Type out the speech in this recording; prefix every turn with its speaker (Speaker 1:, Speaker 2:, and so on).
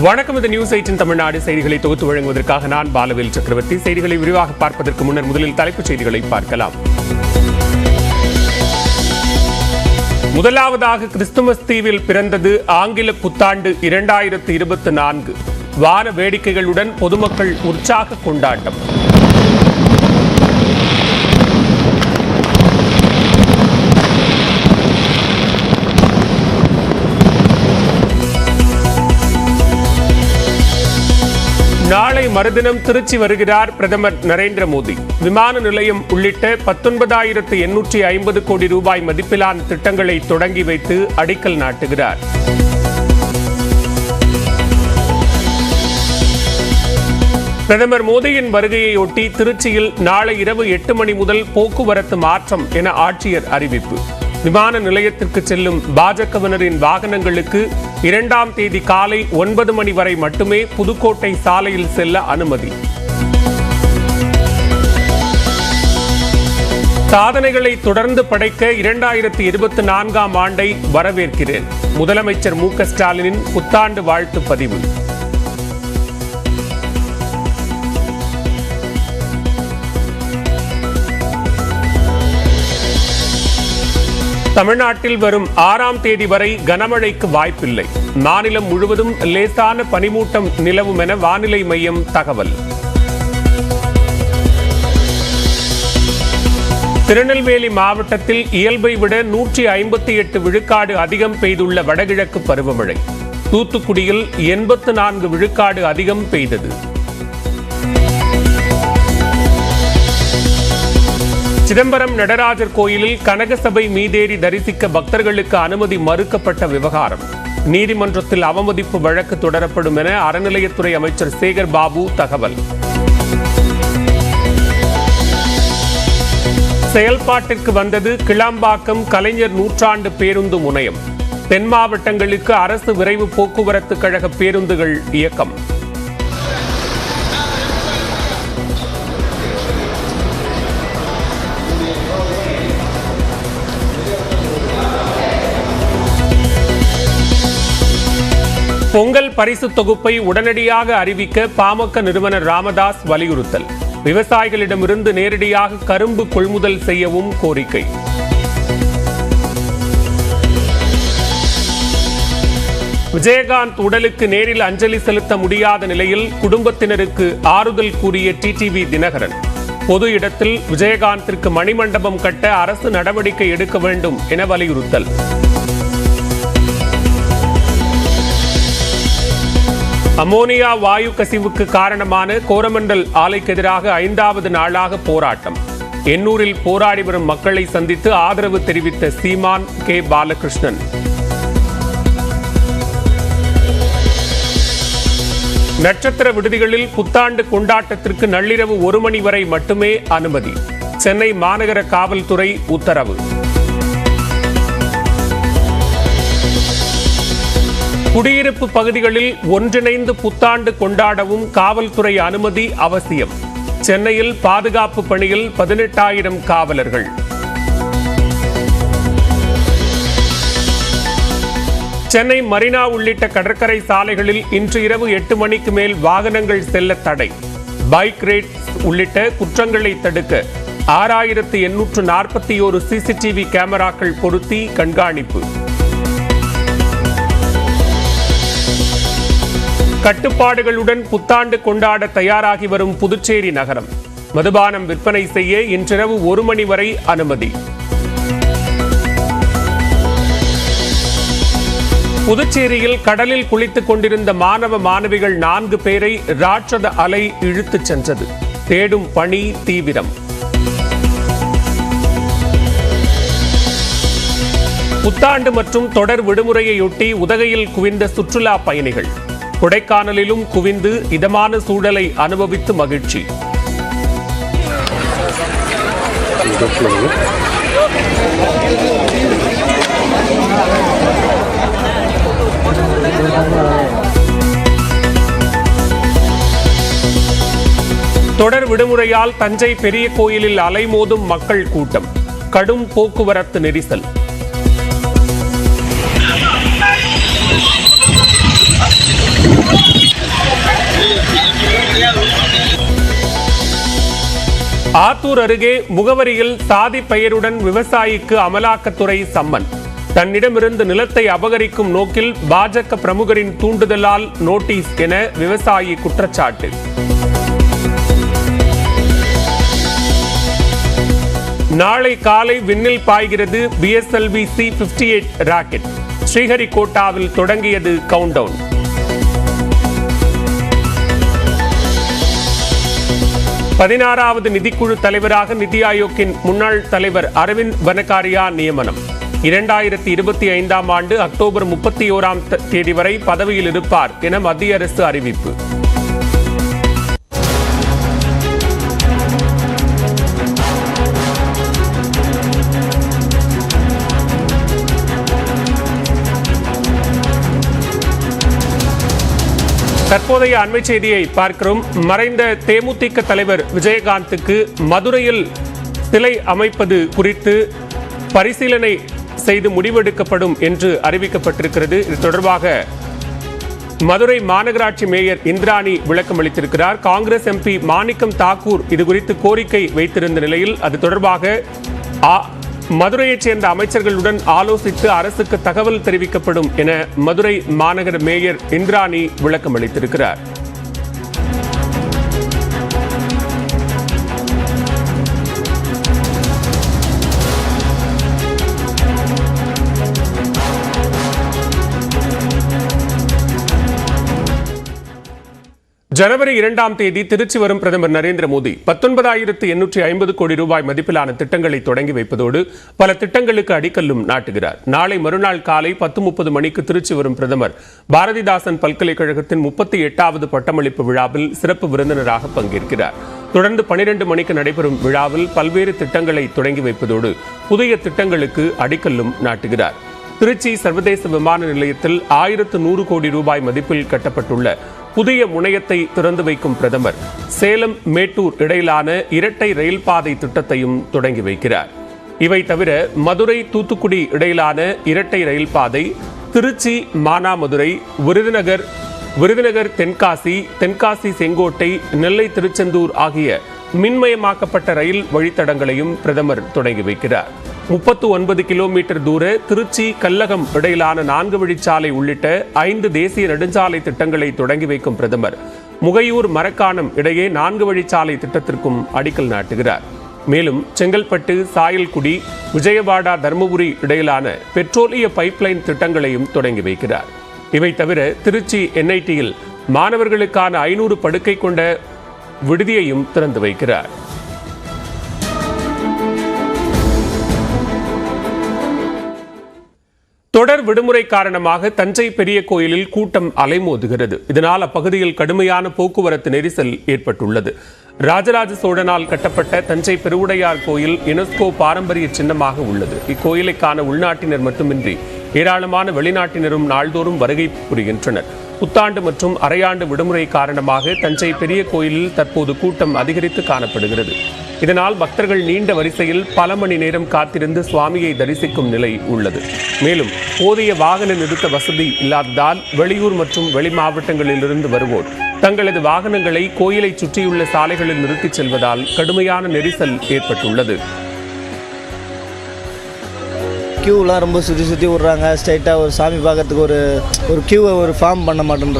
Speaker 1: வணக்கம். இது நியூஸ் 18 தமிழ்நாடு செய்திகளை தொகுத்து வழங்குவதற்காக நான் பாலவேல் சக்கரவர்த்தி. செய்திகளை விரிவாக பார்ப்பதற்கு முன்னர் முதலில் தலைப்புச் செய்திகளை பார்க்கலாம். முதலாவதாக கிறிஸ்துமஸ் தீவில் பிறந்தது ஆங்கில புத்தாண்டு 2024. வான வேடிக்கைகளுடன் பொதுமக்கள் உற்சாக கொண்டாட்டம். நாளை மறுதினம் திருச்சி வருகிறார் பிரதமர் நரேந்திர மோடி. விமான நிலையம் உள்ளிட்ட 19,850 கோடி ரூபாய் மதிப்பிலான திட்டங்களை தொடங்கி வைத்து அடிக்கல் நாட்டுகிறார். பிரதமர் மோடியின் வருகையொட்டி திருச்சியில் நாளை இரவு 8 மணி முதல் போக்குவரத்து மாற்றம் என ஆட்சியர் அறிவிப்பு. விமான நிலையத்திற்கு செல்லும் பாஜகவினரின் வாகனங்களுக்கு 2ஆம் தேதி காலை 9 மணி வரை மட்டுமே புதுக்கோட்டை சாலையில் செல்ல அனுமதி. சாதனைகளை தொடர்ந்து படைக்க 2024ஆம் ஆண்டை வரவேற்கிறேன். முதலமைச்சர் மு.க. ஸ்டாலினின் புத்தாண்டு வாழ்த்து பதிவு. தமிழ்நாட்டில் வரும் 6ஆம் தேதி வரை கனமழைக்கு வாய்ப்பில்லை. மாநிலம் முழுவதும் லேசான பனிமூட்டம் நிலவும் என வானிலை மையம் தகவல். திருநெல்வேலி மாவட்டத்தில் இயல்பை விட 158 விழுக்காடு அதிகம் பெய்துள்ள வடகிழக்கு பருவமழை. தூத்துக்குடியில் 84 விழுக்காடு அதிகம் பெய்தது. சிதம்பரம் நடராஜர் கோயிலில் கனகசபை மீதேறி தரிசிக்க பக்தர்களுக்கு அனுமதி மறுக்கப்பட்ட விவகாரம். நீதிமன்றத்தில் அவமதிப்பு வழக்கு தொடரப்படும் என அறநிலையத்துறை அமைச்சர் சேகர் பாபு தகவல். செயல்பாட்டிற்கு வந்தது கிளாம்பாக்கம் கலைஞர் நூற்றாண்டு பேருந்து முனையம். தென் மாவட்டங்களுக்கு அரசு விரைவு போக்குவரத்து கழக பேருந்துகள் இயக்கம். பொங்கல் பரிசு தொகுப்பை உடனடியாக அறிவிக்க பாமக நிறுவனர் ராமதாஸ் வலியுறுத்தல். விவசாயிகளிடமிருந்து நேரடியாக கரும்பு கொள்முதல் செய்யவும் கோரிக்கை. விஜயகாந்த் உடலுக்கு நேரில் அஞ்சலி செலுத்த முடியாத நிலையில் குடும்பத்தினருக்கு ஆறுதல் கூறிய டிடிவி தினகரன். பொது இடத்தில் விஜயகாந்திற்கு மணிமண்டபம் கட்ட அரசு நடவடிக்கை எடுக்க வேண்டும் என வலியுறுத்தல். அமோனியா வாயு கசிவுக்கு காரணமான கோரமண்டல் ஆலைக்கு எதிராக 5வது நாளாக போராட்டம். எண்ணூரில் போராடி வரும் மக்களை சந்தித்து ஆதரவு தெரிவித்த சீமான் கே. பாலகிருஷ்ணன். நட்சத்திர விடுதிகளில் புத்தாண்டு கொண்டாட்டத்திற்கு நள்ளிரவு 1 மணி வரை மட்டுமே அனுமதி. சென்னை மாநகர காவல்துறை உத்தரவு. குடியிருப்பு பகுதிகளில் ஒன்றிணைந்து புத்தாண்டு கொண்டாடவும் காவல்துறை அனுமதி அவசியம். சென்னையில் பாதுகாப்பு பணியில் 18,000 காவலர்கள். சென்னை மரீனா உள்ளிட்ட கடற்கரை சாலைகளில் இன்று இரவு 8 மணிக்கு மேல் வாகனங்கள் செல்ல தடை. பைக் ரேட் உள்ளிட்ட குற்றங்களை தடுக்க 6,841 சிசிடிவி கேமராக்கள் பொருத்தி கண்காணிப்பு. கட்டுப்பாடுகளுடன் புத்தாண்டு கொண்டாட தயாராகி வரும் புதுச்சேரி நகரம். மதுபானம் விற்பனை செய்ய இன்றிரவு 1 மணி வரை அனுமதி. புதுச்சேரியில் கடலில் குளித்துக் கொண்டிருந்த மாணவ மாணவிகள் 4 பேரை ராட்சத அலை இழுத்துச் சென்றது. தேடும் பணி தீவிரம். புத்தாண்டு மற்றும் தொடர் விடுமுறையொட்டி உதகையில் குவிந்த சுற்றுலா பயணிகள். கொடைக்கானலிலும் குவிந்து இதமான சூழலை அனுபவித்து மகிழ்ச்சி. தொடர் விடுமுறையால் தஞ்சை பெரிய கோயிலில் அலைமோதும் மக்கள் கூட்டம். கடும் போக்குவரத்து நெரிசல். ஆத்தூர் அருகே முகவரியில் சாதி பெயருடன் விவசாயிக்கு அமலாக்கத்துறை சம்மன். தன்னிடமிருந்து நிலத்தை அபகரிக்கும் நோக்கில் பாஜக பிரமுகரின் தூண்டுதலால் நோட்டீஸ் என விவசாயி குற்றச்சாட்டு. நாளை காலை விண்ணில் பாய்கிறது பிஎஸ்எல்வி C-58 ராக்கெட். ஸ்ரீஹரிகோட்டாவில் தொடங்கியது கவுண்டவுன். பதினாறாவது நிதிக்குழு தலைவராக நிதி ஆயோக்கின் முன்னாள் தலைவர் அரவிந்த் வனகாரியா நியமனம். 2025ஆம் ஆண்டு அக்டோபர் 31ஆம் தேதி வரை பதவியில் இருப்பார் என மத்திய அரசு அறிவிப்பு. தற்போதைய அண்மை செய்தியை பார்க்கிறோம். மறைந்த தேமுதிக தலைவர் விஜயகாந்துக்கு மதுரையில் சிலை அமைப்பது குறித்து பரிசீலனை செய்து முடிவெடுக்கப்படும் என்று அறிவிக்கப்பட்டிருக்கிறது. இது தொடர்பாக மதுரை மாநகராட்சி மேயர் இந்திராணி விளக்கம் அளித்திருக்கிறார். காங்கிரஸ் MP மாணிக்கம் தாக்கூர் இது குறித்து கோரிக்கை வைத்திருந்த நிலையில் அது தொடர்பாக மதுரையைச் சேர்ந்த அமைச்சர்களுடன் ஆலோசித்து அரசுக்கு தகவல் தெரிவிக்கப்படும் என மதுரை மாநகர மேயர் இந்திராணி விளக்கம் அளித்திருக்கிறார். ஜனவரி 2ஆம் தேதி திருச்சி வரும் பிரதமர் நரேந்திர மோடி 19,850 கோடி ரூபாய் மதிப்பிலான திட்டங்களை தொடங்கி வைப்பதோடு பல திட்டங்களுக்கு அடிக்கல்லும் நாட்டுகிறார். நாளை மறுநாள் காலை 10:30 மணிக்கு திருச்சி வரும் பிரதமர் பாரதிதாசன் பல்கலைக்கழகத்தின் 38வது பட்டமளிப்பு விழாவில் சிறப்பு விருந்தினராக பங்கேற்கிறார். தொடர்ந்து 12 மணிக்கு நடைபெறும் விழாவில் பல்வேறு திட்டங்களை தொடங்கி வைப்பதோடு புதிய திட்டங்களுக்கு அடிக்கல்லும் நாட்டுகிறார். திருச்சி சர்வதேச விமான நிலையத்தில் 1100 கோடி ரூபாய் மதிப்பில் கட்டப்பட்டுள்ள புதிய முனையத்தை திறந்து வைக்கும் பிரதமர் சேலம் மேட்டூர் இடையிலான இரட்டை ரயில் பாதை திட்டத்தையும் தொடங்கி வைக்கிறார். இவை தவிர மதுரை தூத்துக்குடி இடையிலான இரட்டை ரயில் பாதை, திருச்சி மானாமதுரை, விருதுநகர் தென்காசி, தென்காசி செங்கோட்டை, நெல்லை திருச்செந்தூர் ஆகிய மின்மயமாக்கப்பட்ட ரயில் வழித்தடங்களையும் பிரதமர் தொடங்கி வைக்கிறார். 39 கிலோமீட்டர் தூர திருச்சி கல்லகம் இடையிலான 4 வழிச்சாலை உள்ளிட்ட 5 தேசிய நெடுஞ்சாலை திட்டங்களை தொடங்கி வைக்கும் பிரதமர் முகையூர் மரக்காணம் இடையே 4 வழிச்சாலை திட்டத்திற்கும் அடிக்கல் நாட்டுகிறார். மேலும் செங்கல்பட்டு, சாயல்குடி, விஜயவாடா, தருமபுரி இடையிலான பெட்ரோலிய பைப்லைன் திட்டங்களையும் தொடங்கி வைக்கிறார். இவை தவிர திருச்சி NITயில் மாணவர்களுக்கான 500 படுக்கை கொண்ட விடுதியையும் திறந்து வைக்கிறார். தொடர் விடுமுறை காரணமாக தஞ்சை பெரிய கோயிலில் கூட்டம் அலைமோதுகிறது. இதனால் அப்பகுதியில் கடுமையான போக்குவரத்து நெரிசல் ஏற்பட்டுள்ளது. ராஜராஜ சோழனால் கட்டப்பட்ட தஞ்சை பெருவுடையார் கோயில் யுனெஸ்கோ பாரம்பரிய சின்னமாக உள்ளது. இக்கோயிலை காண உள்நாட்டினர் மட்டுமின்றி ஏராளமான வெளிநாட்டினரும் நாள்தோறும் வருகை புரிகின்றனர். புத்தாண்டு மற்றும் அரையாண்டு விடுமுறை காரணமாக தஞ்சை பெரிய கோயிலில் தற்போது கூட்டம் அதிகரித்து காணப்படுகிறது. இதனால் பக்தர்கள் நீண்ட வரிசையில் பல மணி நேரம் காத்திருந்து சுவாமியை தரிசிக்கும் நிலை உள்ளது. மேலும் போதிய வாகன நிறுத்த வசதி இல்லாததால் வெளியூர் மற்றும் வெளி மாவட்டங்களிலிருந்து வருவோர் தங்களது வாகனங்களை கோயிலை சுற்றியுள்ள சாலைகளில் நிறுத்திச் செல்வதால் கடுமையான நெரிசல் ஏற்பட்டுள்ளது.
Speaker 2: கியூலாம் ரொம்ப சுற்றி விடுறாங்க. ஸ்ட்ரைட்டாக ஒரு சாமி பார்க்கறதுக்கு ஒரு கியூவை ஃபார்ம் பண்ண மாட்டேன்றாங்க.